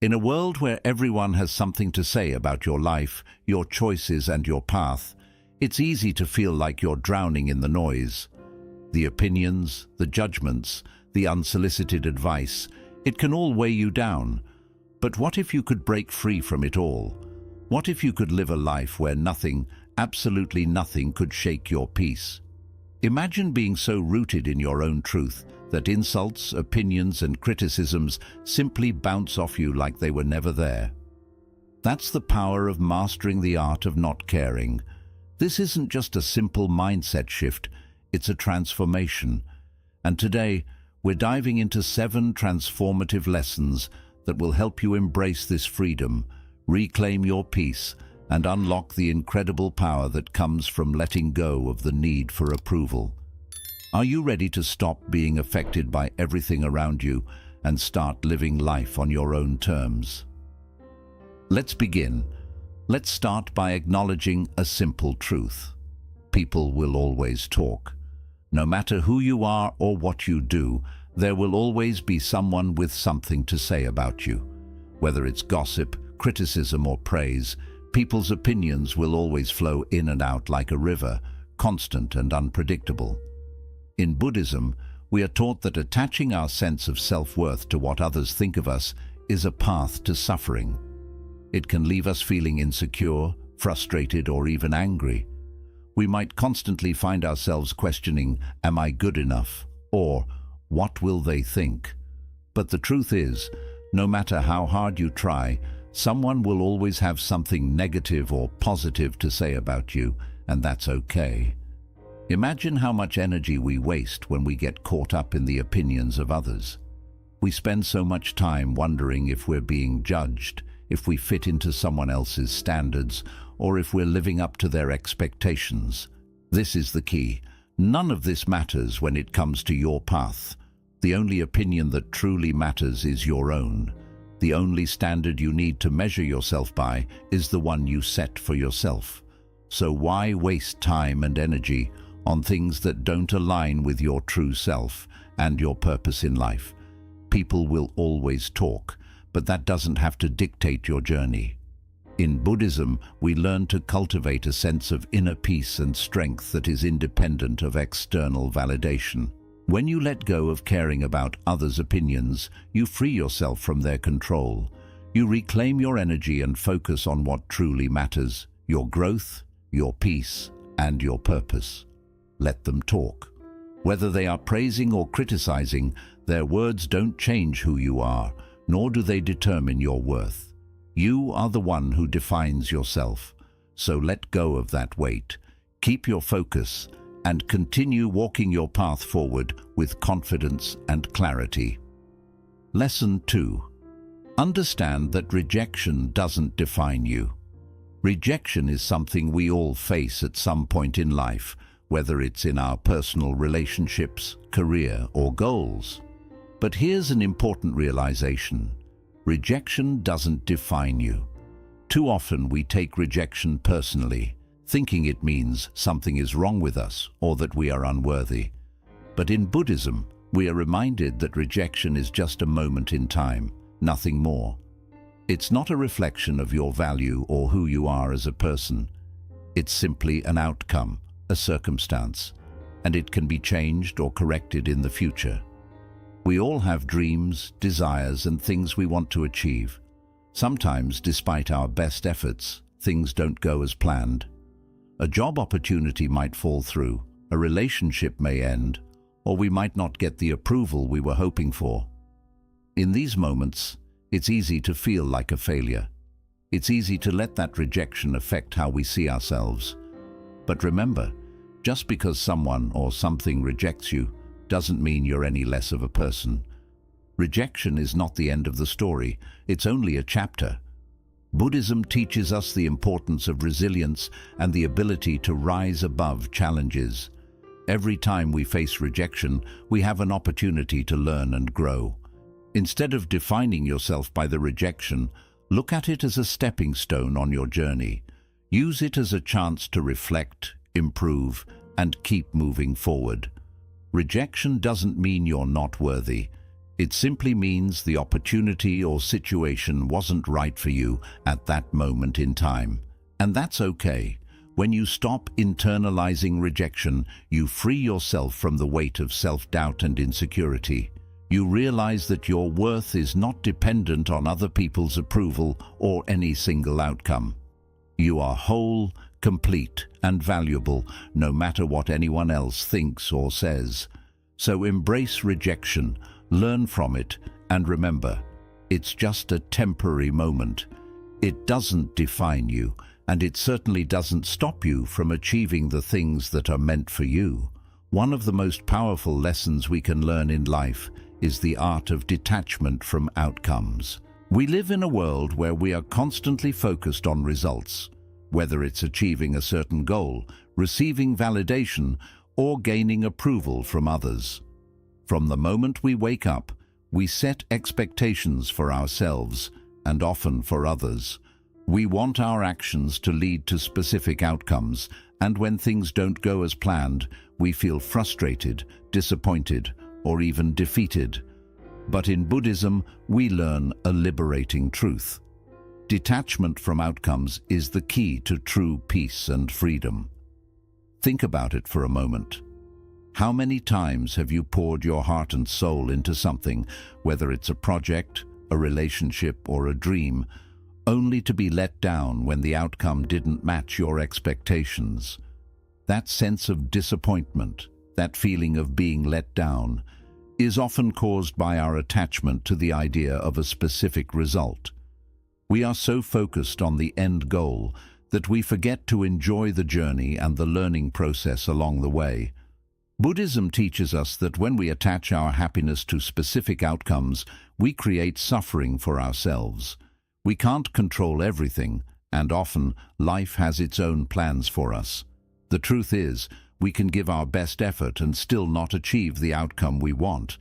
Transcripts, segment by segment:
In a world where everyone has something to say about your life, your choices and your path, it's easy to feel like you're drowning in the noise. The opinions, the judgments, the unsolicited advice, it can all weigh you down. But what if you could break free from it all? What if you could live a life where nothing, absolutely nothing, could shake your peace? Imagine being so rooted in your own truth that insults, opinions and criticisms simply bounce off you like they were never there. That's the power of mastering the art of not caring. This isn't just a simple mindset shift, it's a transformation. And today, we're diving into 7 transformative lessons that will help you embrace this freedom, reclaim your peace, and unlock the incredible power that comes from letting go of the need for approval. Are you ready to stop being affected by everything around you and start living life on your own terms? Let's begin. Let's start by acknowledging a simple truth. People will always talk. No matter who you are or what you do, there will always be someone with something to say about you. Whether it's gossip, criticism or praise, people's opinions will always flow in and out like a river, constant and unpredictable. In Buddhism, we are taught that attaching our sense of self-worth to what others think of us is a path to suffering. It can leave us feeling insecure, frustrated, or even angry. We might constantly find ourselves questioning, "Am I good enough?" or "What will they think?" But the truth is, no matter how hard you try, someone will always have something negative or positive to say about you, and that's okay. Imagine how much energy we waste when we get caught up in the opinions of others. We spend so much time wondering if we're being judged, if we fit into someone else's standards, or if we're living up to their expectations. This is the key. None of this matters when it comes to your path. The only opinion that truly matters is your own. The only standard you need to measure yourself by is the one you set for yourself. So why waste time and energy on things that don't align with your true self and your purpose in life? People will always talk, but that doesn't have to dictate your journey. In Buddhism, we learn to cultivate a sense of inner peace and strength that is independent of external validation. When you let go of caring about others' opinions, you free yourself from their control. You reclaim your energy and focus on what truly matters: your growth, your peace, and your purpose. Let them talk. Whether they are praising or criticizing, their words don't change who you are, nor do they determine your worth. You are the one who defines yourself, so let go of that weight. Keep your focus and continue walking your path forward with confidence and clarity. Lesson 2. Understand that rejection doesn't define you. Rejection is something we all face at some point in life, whether it's in our personal relationships, career, or goals. But here's an important realization. Rejection doesn't define you. Too often we take rejection personally, thinking it means something is wrong with us or that we are unworthy. But in Buddhism, we are reminded that rejection is just a moment in time, nothing more. It's not a reflection of your value or who you are as a person. It's simply an outcome, a circumstance, and it can be changed or corrected in the future. We all have dreams, desires, and things we want to achieve. Sometimes, despite our best efforts, things don't go as planned. A job opportunity might fall through, a relationship may end, or we might not get the approval we were hoping for. In these moments, it's easy to feel like a failure. It's easy to let that rejection affect how we see ourselves. But remember, just because someone or something rejects you doesn't mean you're any less of a person. Rejection is not the end of the story, it's only a chapter. Buddhism teaches us the importance of resilience and the ability to rise above challenges. Every time we face rejection, we have an opportunity to learn and grow. Instead of defining yourself by the rejection, look at it as a stepping stone on your journey. Use it as a chance to reflect, improve, and keep moving forward. Rejection doesn't mean you're not worthy. It simply means the opportunity or situation wasn't right for you at that moment in time. And that's okay. When you stop internalizing rejection, you free yourself from the weight of self-doubt and insecurity. You realize that your worth is not dependent on other people's approval or any single outcome. You are whole, complete, and valuable, no matter what anyone else thinks or says. So embrace rejection, learn from it, and remember, it's just a temporary moment. It doesn't define you, and it certainly doesn't stop you from achieving the things that are meant for you. One of the most powerful lessons we can learn in life is the art of detachment from outcomes. We live in a world where we are constantly focused on results, whether it's achieving a certain goal, receiving validation, or gaining approval from others. From the moment we wake up, we set expectations for ourselves and often for others. We want our actions to lead to specific outcomes, and when things don't go as planned, we feel frustrated, disappointed, or even defeated. But in Buddhism, we learn a liberating truth. Detachment from outcomes is the key to true peace and freedom. Think about it for a moment. How many times have you poured your heart and soul into something, whether it's a project, a relationship, or a dream, only to be let down when the outcome didn't match your expectations? That sense of disappointment, that feeling of being let down, is often caused by our attachment to the idea of a specific result. We are so focused on the end goal that we forget to enjoy the journey and the learning process along the way. Buddhism teaches us that when we attach our happiness to specific outcomes, we create suffering for ourselves. We can't control everything, and often life has its own plans for us. The truth is, we can give our best effort and still not achieve the outcome we want.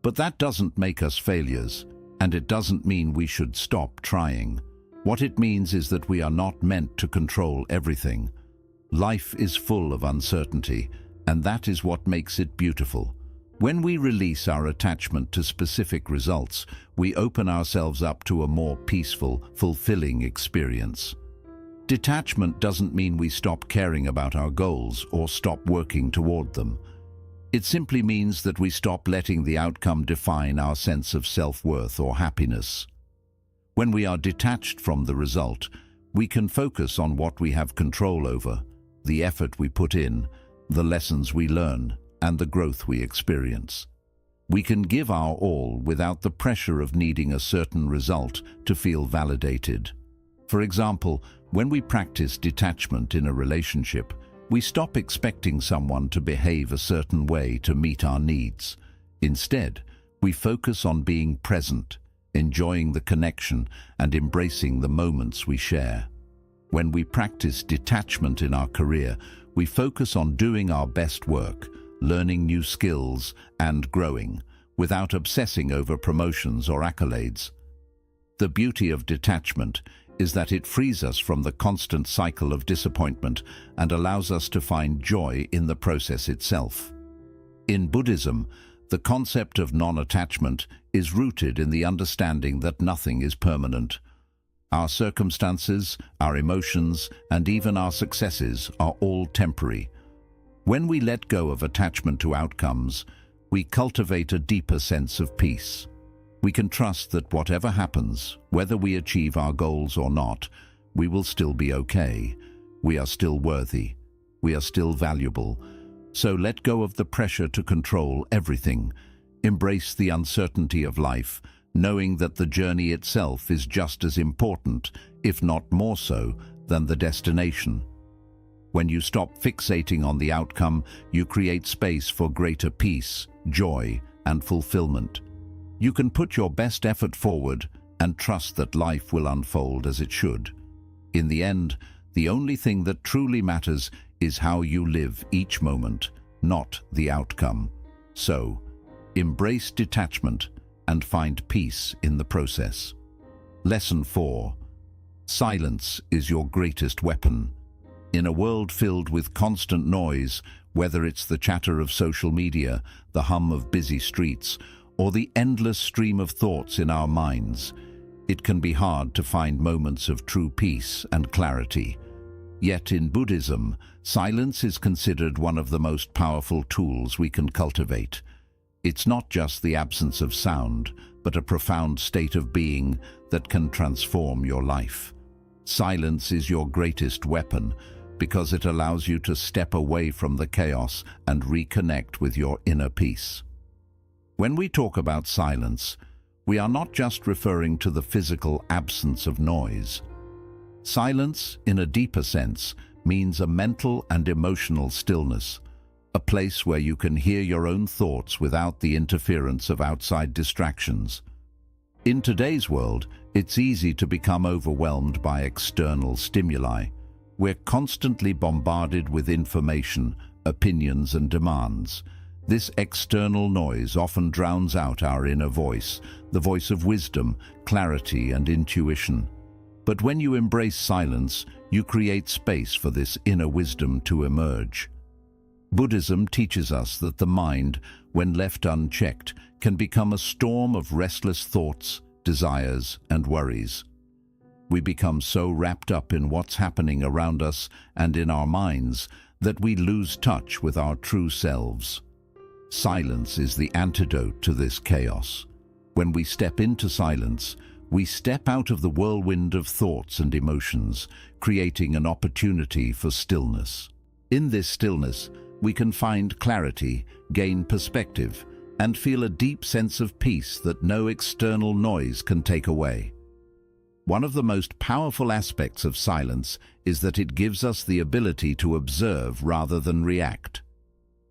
But that doesn't make us failures, and it doesn't mean we should stop trying. What it means is that we are not meant to control everything. Life is full of uncertainty, and that is what makes it beautiful. When we release our attachment to specific results, we open ourselves up to a more peaceful, fulfilling experience. Detachment doesn't mean we stop caring about our goals or stop working toward them. It simply means that we stop letting the outcome define our sense of self-worth or happiness. When we are detached from the result, we can focus on what we have control over, the effort we put in, the lessons we learn, and the growth we experience. We can give our all without the pressure of needing a certain result to feel validated. For example, when we practice detachment in a relationship, we stop expecting someone to behave a certain way to meet our needs. Instead, we focus on being present, enjoying the connection, and embracing the moments we share. When we practice detachment in our career, we focus on doing our best work, learning new skills, and growing, without obsessing over promotions or accolades. The beauty of detachment is that it frees us from the constant cycle of disappointment and allows us to find joy in the process itself. In Buddhism, the concept of non-attachment is rooted in the understanding that nothing is permanent. Our circumstances, our emotions, and even our successes are all temporary. When we let go of attachment to outcomes, we cultivate a deeper sense of peace. We can trust that whatever happens, whether we achieve our goals or not, we will still be okay. We are still worthy. We are still valuable. So let go of the pressure to control everything. Embrace the uncertainty of life, knowing that the journey itself is just as important, if not more so, than the destination. When you stop fixating on the outcome, you create space for greater peace, joy, and fulfillment. You can put your best effort forward and trust that life will unfold as it should. In the end, the only thing that truly matters is how you live each moment, not the outcome. So, embrace detachment and find peace in the process. Lesson 4. Silence is your greatest weapon. In a world filled with constant noise, whether it's the chatter of social media, the hum of busy streets, or the endless stream of thoughts in our minds, it can be hard to find moments of true peace and clarity. Yet in Buddhism, silence is considered one of the most powerful tools we can cultivate. It's not just the absence of sound, but a profound state of being that can transform your life. Silence is your greatest weapon because it allows you to step away from the chaos and reconnect with your inner peace. When we talk about silence, we are not just referring to the physical absence of noise. Silence, in a deeper sense, means a mental and emotional stillness, a place where you can hear your own thoughts without the interference of outside distractions. In today's world, it's easy to become overwhelmed by external stimuli. We're constantly bombarded with information, opinions, and demands. This external noise often drowns out our inner voice, the voice of wisdom, clarity, and intuition. But when you embrace silence, you create space for this inner wisdom to emerge. Buddhism teaches us that the mind, when left unchecked, can become a storm of restless thoughts, desires, and worries. We become so wrapped up in what's happening around us and in our minds that we lose touch with our true selves. Silence is the antidote to this chaos. When we step into silence, we step out of the whirlwind of thoughts and emotions, creating an opportunity for stillness. In this stillness, we can find clarity, gain perspective, and feel a deep sense of peace that no external noise can take away. One of the most powerful aspects of silence is that it gives us the ability to observe rather than react.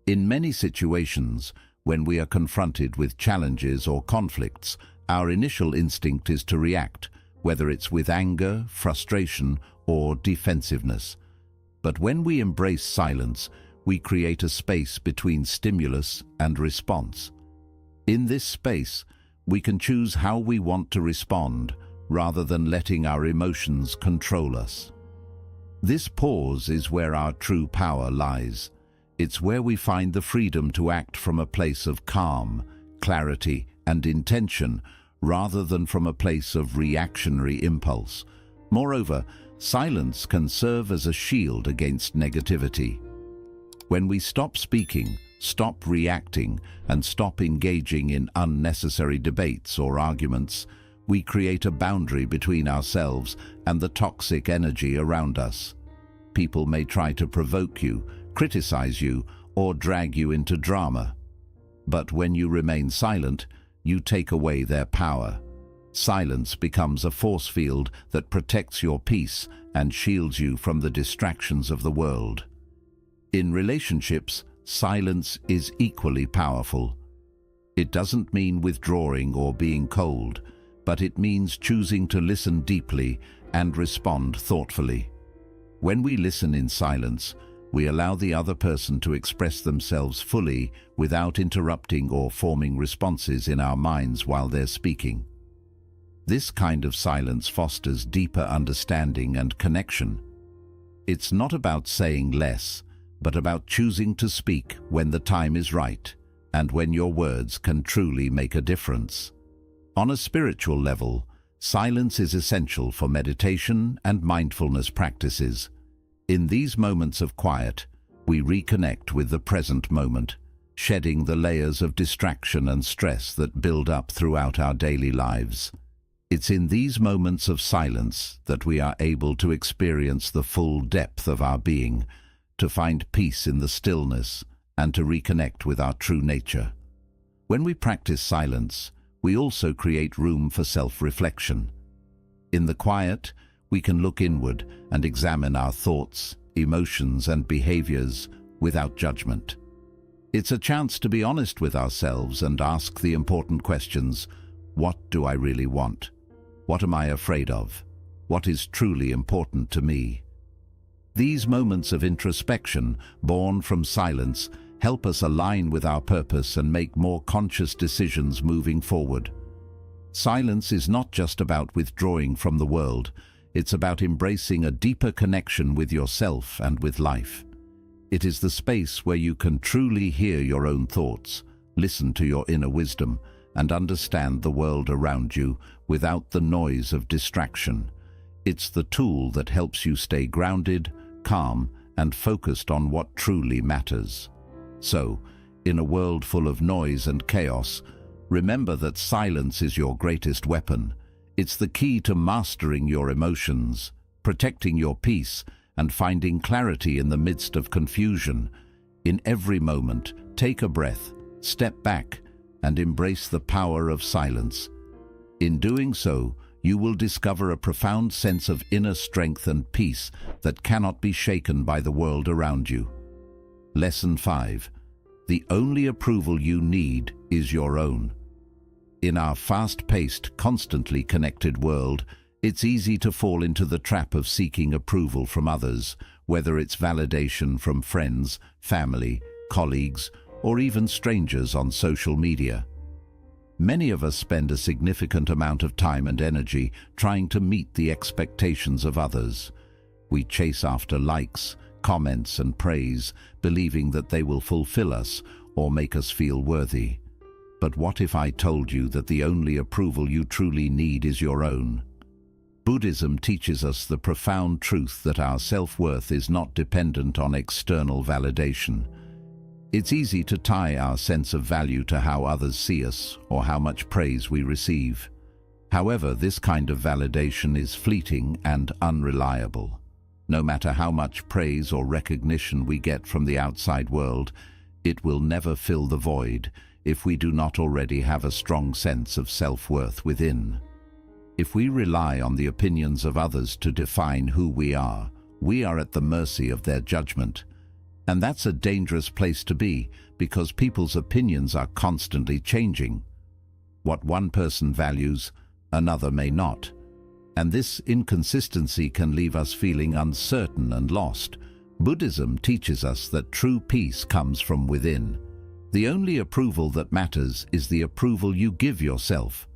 In many situations, when we are confronted with challenges or conflicts, our initial instinct is to react, whether it's with anger, frustration, or defensiveness. But when we embrace silence, we create a space between stimulus and response. In this space, we can choose how we want to respond, rather than letting our emotions control us. This pause is where our true power lies. It's where we find the freedom to act from a place of calm, clarity, and intention, rather than from a place of reactionary impulse. Moreover, silence can serve as a shield against negativity. When we stop speaking, stop reacting, and stop engaging in unnecessary debates or arguments, we create a boundary between ourselves and the toxic energy around us. People may try to provoke you, criticize you, or drag you into drama. But when you remain silent, you take away their power. Silence becomes a force field that protects your peace and shields you from the distractions of the world. In relationships, silence is equally powerful. It doesn't mean withdrawing or being cold, but it means choosing to listen deeply and respond thoughtfully. When we listen in silence, we allow the other person to express themselves fully without interrupting or forming responses in our minds while they're speaking. This kind of silence fosters deeper understanding and connection. It's not about saying less, but about choosing to speak when the time is right and when your words can truly make a difference. On a spiritual level, silence is essential for meditation and mindfulness practices. In these moments of quiet, we reconnect with the present moment, shedding the layers of distraction and stress that build up throughout our daily lives. It's in these moments of silence that we are able to experience the full depth of our being, to find peace in the stillness, and to reconnect with our true nature. When we practice silence, we also create room for self-reflection. In the quiet, we can look inward and examine our thoughts, emotions, and behaviors without judgment. It's a chance to be honest with ourselves and ask the important questions: what do I really want? What am I afraid of? What is truly important to me? These moments of introspection, born from silence, help us align with our purpose and make more conscious decisions moving forward. Silence is not just about withdrawing from the world, it's about embracing a deeper connection with yourself and with life. It is the space where you can truly hear your own thoughts, listen to your inner wisdom, and understand the world around you without the noise of distraction. It's the tool that helps you stay grounded, calm, and focused on what truly matters. So, in a world full of noise and chaos, remember that silence is your greatest weapon. It's the key to mastering your emotions, protecting your peace, and finding clarity in the midst of confusion. In every moment, take a breath, step back, and embrace the power of silence. In doing so, you will discover a profound sense of inner strength and peace that cannot be shaken by the world around you. Lesson 5. The only approval you need is your own. In our fast-paced, constantly connected world, it's easy to fall into the trap of seeking approval from others, whether it's validation from friends, family, colleagues, or even strangers on social media. Many of us spend a significant amount of time and energy trying to meet the expectations of others. We chase after likes, comments, and praise, believing that they will fulfill us or make us feel worthy. But what if I told you that the only approval you truly need is your own? Buddhism teaches us the profound truth that our self-worth is not dependent on external validation. It's easy to tie our sense of value to how others see us or how much praise we receive. However, this kind of validation is fleeting and unreliable. No matter how much praise or recognition we get from the outside world, it will never fill the void if we do not already have a strong sense of self-worth within. If we rely on the opinions of others to define who we are at the mercy of their judgment. And that's a dangerous place to be, because people's opinions are constantly changing. What one person values, another may not. And this inconsistency can leave us feeling uncertain and lost. Buddhism teaches us that true peace comes from within. The only approval that matters is the approval you give yourself.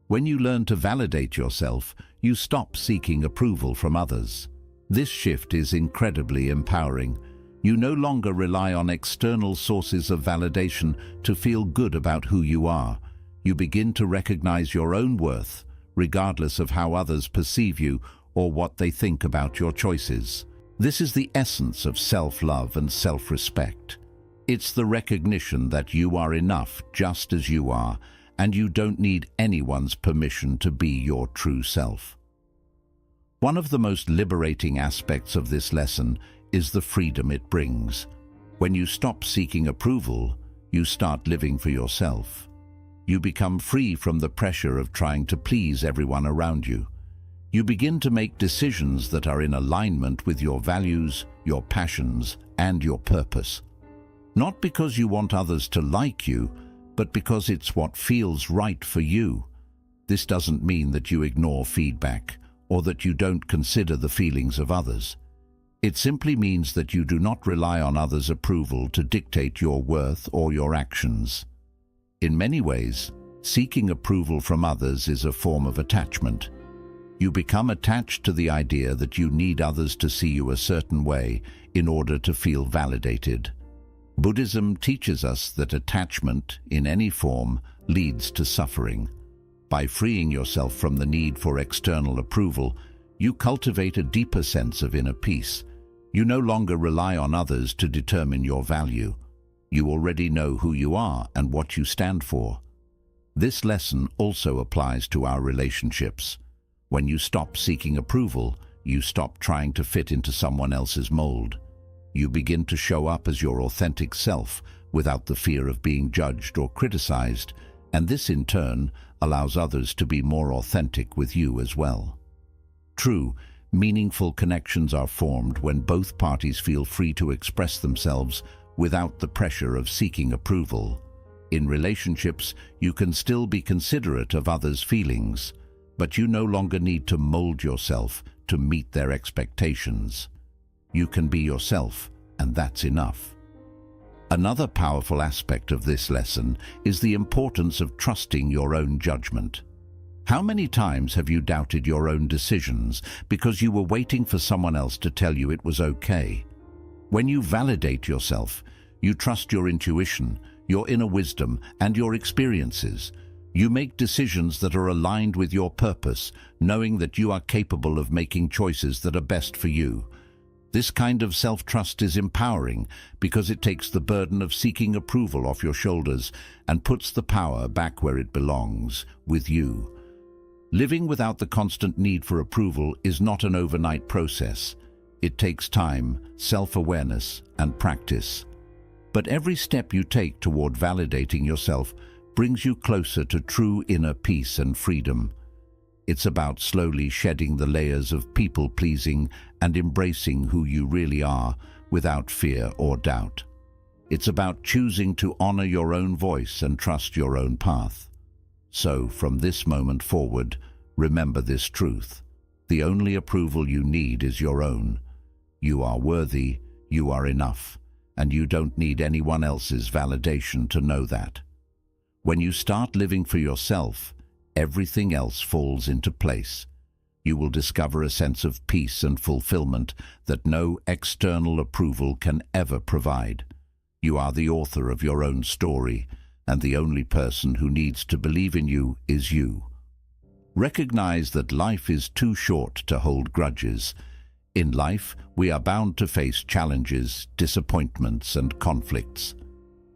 When you learn to validate yourself, you stop seeking approval from others. This shift is incredibly empowering. You no longer rely on external sources of validation to feel good about who you are. You begin to recognize your own worth, regardless of how others perceive you or what they think about your choices. This is the essence of self-love and self-respect. It's the recognition that you are enough just as you are, and you don't need anyone's permission to be your true self. One of the most liberating aspects of this lesson is the freedom it brings. When you stop seeking approval, you start living for yourself. You become free from the pressure of trying to please everyone around you. You begin to make decisions that are in alignment with your values, your passions, and your purpose. Not because you want others to like you, but because it's what feels right for you. This doesn't mean that you ignore feedback or that you don't consider the feelings of others. It simply means that you do not rely on others' approval to dictate your worth or your actions. In many ways, seeking approval from others is a form of attachment. You become attached to the idea that you need others to see you a certain way in order to feel validated. Buddhism teaches us that attachment, in any form, leads to suffering. By freeing yourself from the need for external approval, you cultivate a deeper sense of inner peace. You no longer rely on others to determine your value. You already know who you are and what you stand for. This lesson also applies to our relationships. When you stop seeking approval, you stop trying to fit into someone else's mold. You begin to show up as your authentic self without the fear of being judged or criticized, and this in turn allows others to be more authentic with you as well. True, meaningful connections are formed when both parties feel free to express themselves without the pressure of seeking approval. In relationships, you can still be considerate of others' feelings, but you no longer need to mold yourself to meet their expectations. You can be yourself, and that's enough. Another powerful aspect of this lesson is the importance of trusting your own judgment. How many times have you doubted your own decisions because you were waiting for someone else to tell you it was okay? When you validate yourself, you trust your intuition, your inner wisdom, and your experiences. You make decisions that are aligned with your purpose, knowing that you are capable of making choices that are best for you. This kind of self-trust is empowering because it takes the burden of seeking approval off your shoulders and puts the power back where it belongs, with you. Living without the constant need for approval is not an overnight process. It takes time, self-awareness, and practice. But every step you take toward validating yourself brings you closer to true inner peace and freedom. It's about slowly shedding the layers of people-pleasing and embracing who you really are without fear or doubt. It's about choosing to honor your own voice and trust your own path. So, from this moment forward, remember this truth. The only approval you need is your own. You are worthy, you are enough, and you don't need anyone else's validation to know that. When you start living for yourself, everything else falls into place. You will discover a sense of peace and fulfillment that no external approval can ever provide. You are the author of your own story, and the only person who needs to believe in you is you. Recognize that life is too short to hold grudges. In life, we are bound to face challenges, disappointments, and conflicts.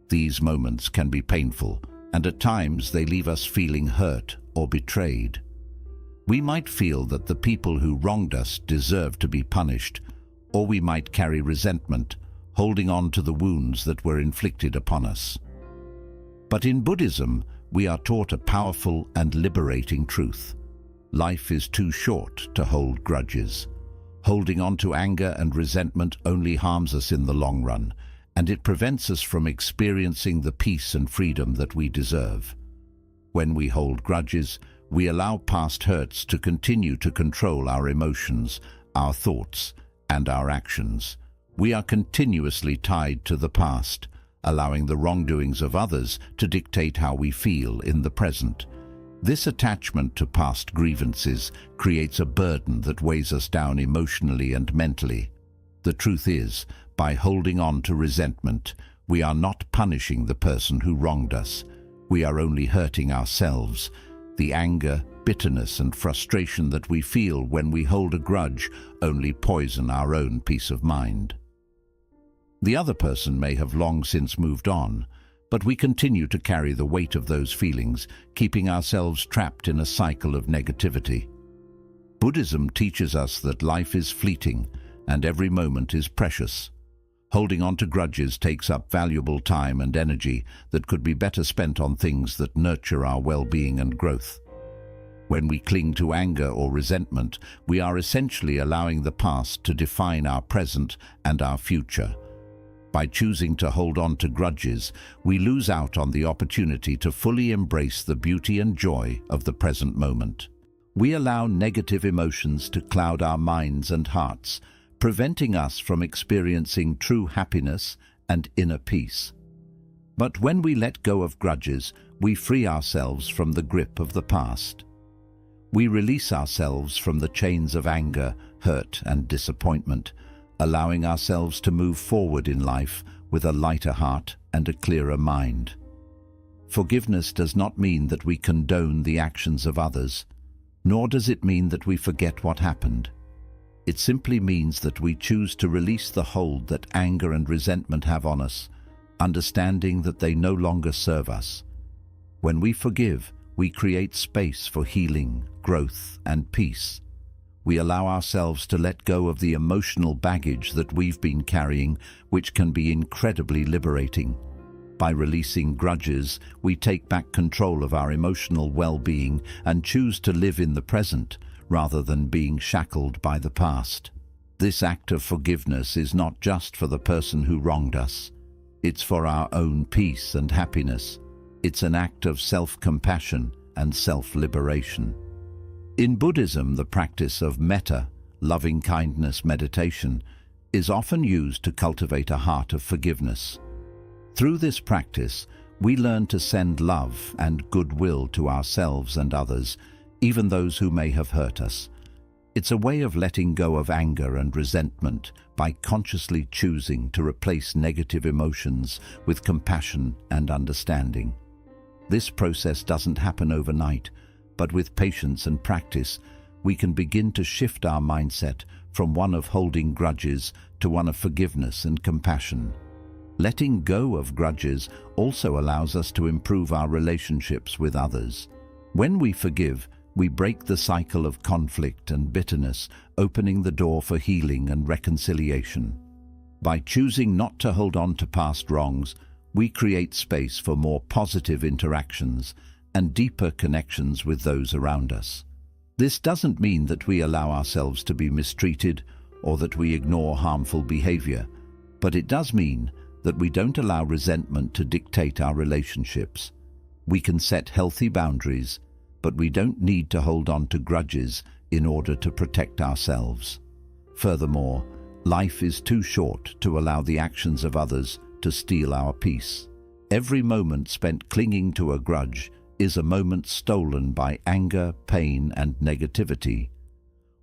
These moments can be painful, and at times they leave us feeling hurt or betrayed. We might feel that the people who wronged us deserve to be punished, or we might carry resentment, holding on to the wounds that were inflicted upon us. But in Buddhism, we are taught a powerful and liberating truth. Life is too short to hold grudges. Holding on to anger and resentment only harms us in the long run, and it prevents us from experiencing the peace and freedom that we deserve. When we hold grudges, we allow past hurts to continue to control our emotions, our thoughts, and our actions. We are continuously tied to the past, allowing the wrongdoings of others to dictate how we feel in the present. This attachment to past grievances creates a burden that weighs us down emotionally and mentally. The truth is, by holding on to resentment, we are not punishing the person who wronged us. We are only hurting ourselves. The anger, bitterness, and frustration that we feel when we hold a grudge only poison our own peace of mind. The other person may have long since moved on, but we continue to carry the weight of those feelings, keeping ourselves trapped in a cycle of negativity. Buddhism teaches us that life is fleeting and every moment is precious. Holding on to grudges takes up valuable time and energy that could be better spent on things that nurture our well-being and growth. When we cling to anger or resentment, we are essentially allowing the past to define our present and our future. By choosing to hold on to grudges, we lose out on the opportunity to fully embrace the beauty and joy of the present moment. We allow negative emotions to cloud our minds and hearts, preventing us from experiencing true happiness and inner peace. But when we let go of grudges, we free ourselves from the grip of the past. We release ourselves from the chains of anger, hurt, and disappointment, allowing ourselves to move forward in life with a lighter heart and a clearer mind. Forgiveness does not mean that we condone the actions of others, nor does it mean that we forget what happened. It simply means that we choose to release the hold that anger and resentment have on us, understanding that they no longer serve us. When we forgive, we create space for healing, growth, and peace. We allow ourselves to let go of the emotional baggage that we've been carrying, which can be incredibly liberating. By releasing grudges, we take back control of our emotional well-being and choose to live in the present, rather than being shackled by the past. This act of forgiveness is not just for the person who wronged us. It's for our own peace and happiness. It's an act of self-compassion and self-liberation. In Buddhism, the practice of metta, loving-kindness meditation, is often used to cultivate a heart of forgiveness. Through this practice, we learn to send love and goodwill to ourselves and others, even those who may have hurt us. It's a way of letting go of anger and resentment by consciously choosing to replace negative emotions with compassion and understanding. This process doesn't happen overnight, but with patience and practice, we can begin to shift our mindset from one of holding grudges to one of forgiveness and compassion. Letting go of grudges also allows us to improve our relationships with others. When we forgive, we break the cycle of conflict and bitterness, opening the door for healing and reconciliation. By choosing not to hold on to past wrongs, we create space for more positive interactions and deeper connections with those around us. This doesn't mean that we allow ourselves to be mistreated or that we ignore harmful behavior, but it does mean that we don't allow resentment to dictate our relationships. We can set healthy boundaries, but we don't need to hold on to grudges in order to protect ourselves. Furthermore, life is too short to allow the actions of others to steal our peace. Every moment spent clinging to a grudge is a moment stolen by anger, pain, and negativity.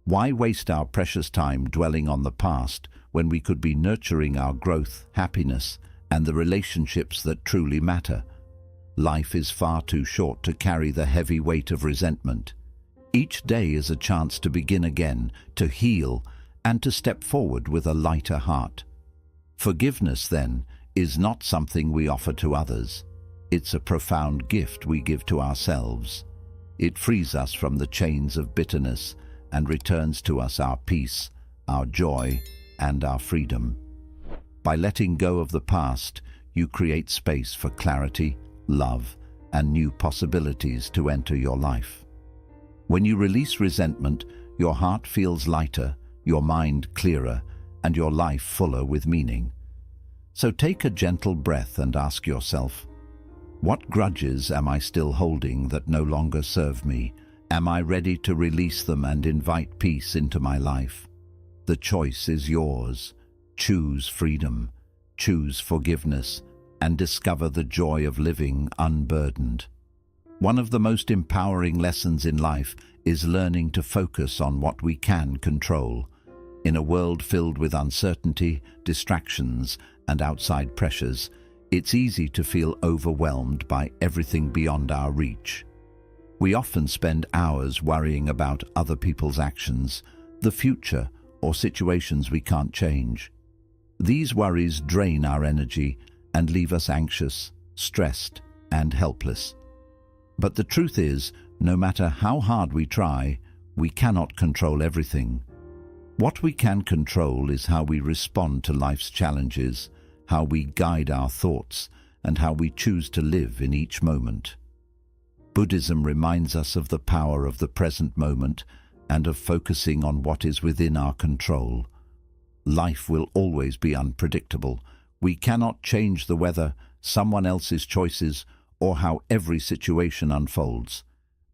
Why waste our precious time dwelling on the past when we could be nurturing our growth, happiness, and the relationships that truly matter? Life is far too short to carry the heavy weight of resentment. Each day is a chance to begin again, to heal, and to step forward with a lighter heart. Forgiveness, then, is not something we offer to others. It's a profound gift we give to ourselves. It frees us from the chains of bitterness and returns to us our peace, our joy, and our freedom. By letting go of the past, you create space for clarity, love, and new possibilities to enter your life. When you release resentment, your heart feels lighter, your mind clearer, and your life fuller with meaning. So take a gentle breath and ask yourself, what grudges am I still holding that no longer serve me? Am I ready to release them and invite peace into my life? The choice is yours. Choose freedom, choose forgiveness, and discover the joy of living unburdened. One of the most empowering lessons in life is learning to focus on what we can control. In a world filled with uncertainty, distractions, and outside pressures, it's easy to feel overwhelmed by everything beyond our reach. We often spend hours worrying about other people's actions, the future, or situations we can't change. These worries drain our energy and leave us anxious, stressed, and helpless. But the truth is, no matter how hard we try, we cannot control everything. What we can control is how we respond to life's challenges, how we guide our thoughts, and how we choose to live in each moment. Buddhism reminds us of the power of the present moment and of focusing on what is within our control. Life will always be unpredictable. We cannot change the weather, someone else's choices, or how every situation unfolds,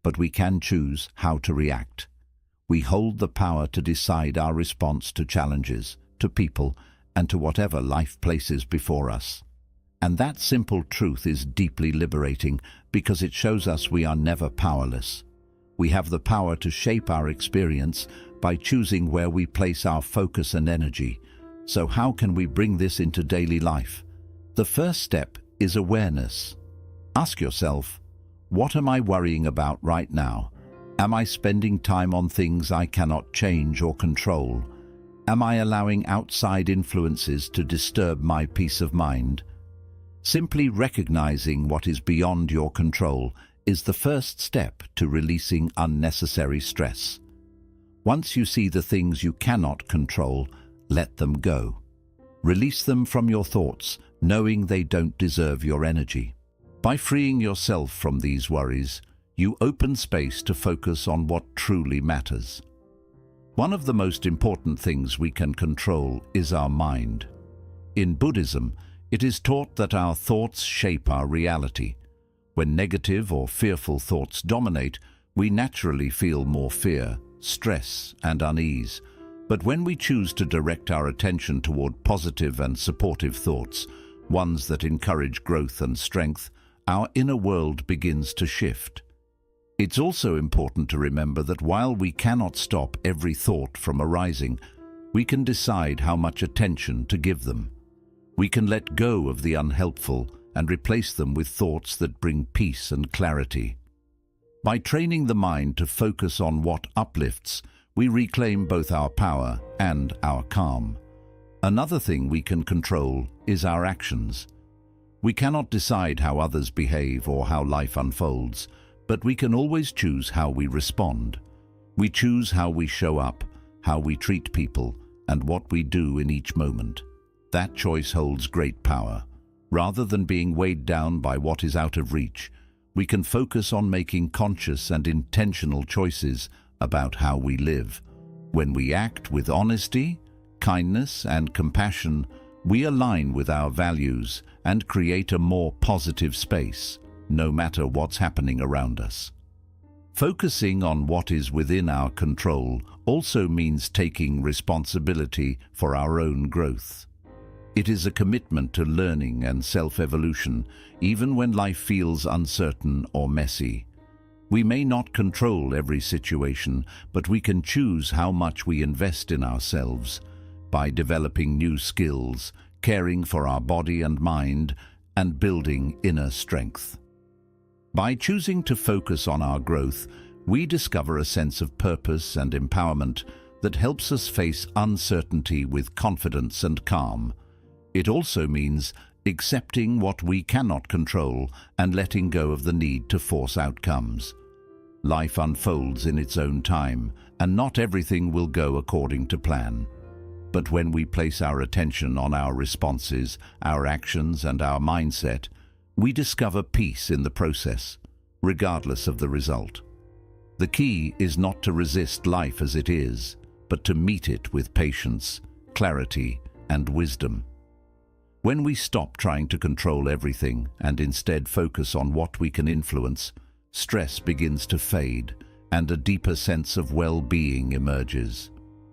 but we can choose how to react. We hold the power to decide our response to challenges, to people, and to whatever life places before us. And that simple truth is deeply liberating because it shows us we are never powerless. We have the power to shape our experience by choosing where we place our focus and energy. So how can we bring this into daily life? The first step is awareness. Ask yourself, what am I worrying about right now? Am I spending time on things I cannot change or control? Am I allowing outside influences to disturb my peace of mind? Simply recognizing what is beyond your control is the first step to releasing unnecessary stress. Once you see the things you cannot control, let them go. Release them from your thoughts, knowing they don't deserve your energy. By freeing yourself from these worries, you open space to focus on what truly matters. One of the most important things we can control is our mind. In Buddhism, it is taught that our thoughts shape our reality. When negative or fearful thoughts dominate, we naturally feel more fear, stress, and unease. But when we choose to direct our attention toward positive and supportive thoughts, ones that encourage growth and strength, our inner world begins to shift. It's also important to remember that while we cannot stop every thought from arising, we can decide how much attention to give them. We can let go of the unhelpful and replace them with thoughts that bring peace and clarity. By training the mind to focus on what uplifts, we reclaim both our power and our calm. Another thing we can control is our actions. We cannot decide how others behave or how life unfolds, but we can always choose how we respond. We choose how we show up, how we treat people, and what we do in each moment. That choice holds great power. Rather than being weighed down by what is out of reach, we can focus on making conscious and intentional choices about how we live. When we act with honesty, kindness, and compassion, we align with our values and create a more positive space, no matter what's happening around us. Focusing on what is within our control also means taking responsibility for our own growth. It is a commitment to learning and self-evolution, even when life feels uncertain or messy. We may not control every situation, but we can choose how much we invest in ourselves by developing new skills, caring for our body and mind, and building inner strength. By choosing to focus on our growth, we discover a sense of purpose and empowerment that helps us face uncertainty with confidence and calm. It also means accepting what we cannot control and letting go of the need to force outcomes. Life unfolds in its own time, and not everything will go according to plan. But when we place our attention on our responses, our actions, and our mindset, we discover peace in the process, regardless of the result. The key is not to resist life as it is, but to meet it with patience, clarity, and wisdom. When we stop trying to control everything and instead focus on what we can influence, stress begins to fade and a deeper sense of well-being emerges.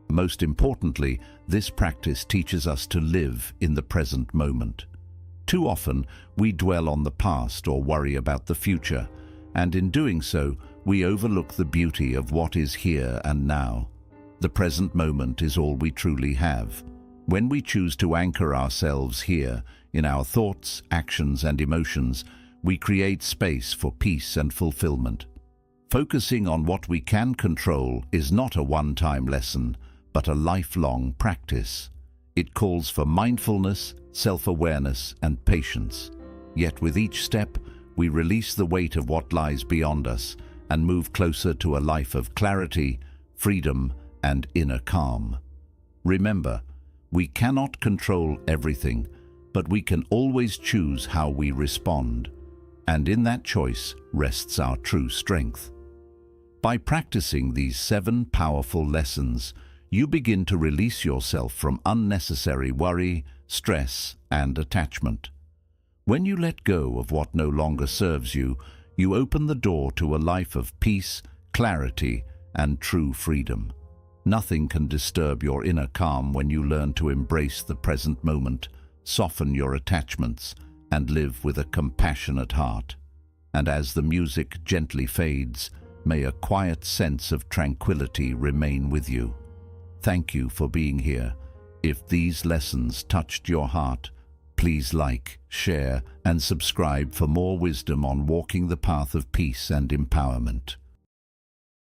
Most importantly, this practice teaches us to live in the present moment. Too often, we dwell on the past or worry about the future, and in doing so, we overlook the beauty of what is here and now. The present moment is all we truly have. When we choose to anchor ourselves here, in our thoughts, actions, and emotions, we create space for peace and fulfillment. Focusing on what we can control is not a one-time lesson, but a lifelong practice. It calls for mindfulness, self-awareness, and patience. Yet with each step, we release the weight of what lies beyond us and move closer to a life of clarity, freedom, and inner calm. Remember, we cannot control everything, but we can always choose how we respond. And in that choice rests our true strength. By practicing these 7 powerful lessons, you begin to release yourself from unnecessary worry, stress, and attachment. When you let go of what no longer serves you, you open the door to a life of peace, clarity, and true freedom. Nothing can disturb your inner calm when you learn to embrace the present moment, soften your attachments, and live with a compassionate heart. And as the music gently fades, may a quiet sense of tranquility remain with you. Thank you for being here. If these lessons touched your heart, please like, share, and subscribe for more wisdom on walking the path of peace and empowerment.